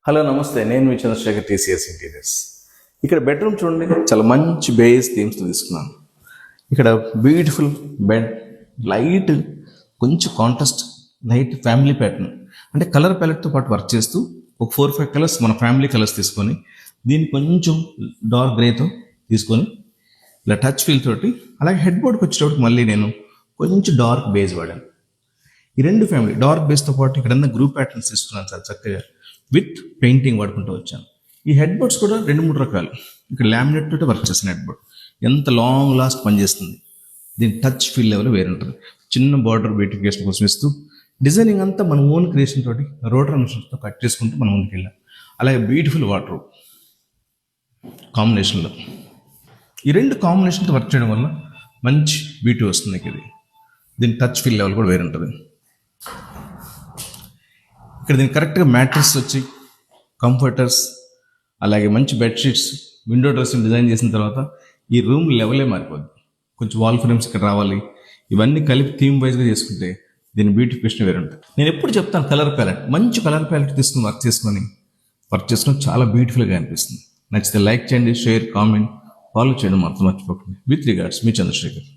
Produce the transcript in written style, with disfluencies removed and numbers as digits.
Hello నమస్తే, నేను మీ Chandrasekhar, TCS interiors. ఇక్కడ బెడ్రూమ్ చూడండి, చాలా మంచి బేస్ థీమ్స్తో తీసుకున్నాను. ఇక్కడ బ్యూటిఫుల్ బెడ్, లైట్ కొంచెం కాంట్రాస్ట్, లైట్ ఫ్యామిలీ ప్యాటర్న్, అంటే కలర్ ప్యాలెట్తో పాటు వర్క్ చేస్తూ ఒక 4-5 కలర్స్ మన ఫ్యామిలీ కలర్స్ తీసుకొని దీన్ని కొంచెం డార్క్ గ్రేతో తీసుకొని ఇలా టచ్ ఫీల్ తోటి, అలాగే హెడ్ బోర్డ్కి వచ్చేటప్పుడు మళ్ళీ నేను కొంచెం డార్క్ బేస్ వాడాను. ఈ రెండు ఫ్యామిలీ డార్క్ బేస్తో పాటు ఇక్కడ గ్రూప్ ప్యాటర్న్స్ తీసుకున్నాను సార్, చక్కగా విత్ పెయింటింగ్ వాడుకుంటూ వచ్చాను. ఈ హెడ్ బోర్డ్స్ కూడా 2-3 రకాలు. ఇక్కడ లామినేట్ తోటి వర్క్ చేసిన హెడ్ బోర్డ్ ఎంత లాంగ్ లాస్ట్ పనిచేస్తుంది. దీని టచ్ ఫీల్ లెవెల్ వేరే ఉంటుంది. చిన్న బార్డర్ బ్యూటిఫికేషన్ కోసం ఇస్తూ డిజైనింగ్ అంతా మన ఓన్ క్రియేషన్ తోటి రోటర్ మిషన్తో కట్ చేసుకుంటూ మనం ముందుకు వెళ్ళాం. అలాగే బ్యూటిఫుల్ వాటర్ కాంబినేషన్లో ఈ రెండు కాంబినేషన్తో వర్క్ చేయడం వల్ల మంచి బ్యూటీ వస్తుంది. ఇది దీని టచ్ ఫీల్ లెవెల్ కూడా వేరే ఉంటుంది. ఇక్కడ దీనికి కరెక్ట్గా మ్యాట్రెస్ వచ్చి కంఫర్టర్స్, అలాగే మంచి బెడ్షీట్స్, విండో డ్రెస్సింగ్ డిజైన్ చేసిన తర్వాత ఈ రూమ్ లెవెలే మారిపోద్ది. కొంచెం వాల్ ఫ్రేమ్స్ ఇక్కడ రావాలి. ఇవన్నీ కలిపి థీమ్ వైజ్గా చేసుకుంటే దీని బ్యూటిఫికేషన్ వేరే ఉంటుంది. నేను ఎప్పుడు చెప్తాను, కలర్ ప్యాలెట్, మంచి కలర్ ప్యాలెట్ తీసుకుని వర్క్ చేసుకొని చాలా బ్యూటిఫుల్గా అనిపిస్తుంది. నచ్చితే లైక్ చేయండి, షేర్, కామెంట్, ఫాలో చేయడం మాత్రం మర్చిపోకండి. విత్ రిగార్డ్స్, మీ చంద్రశేఖర్.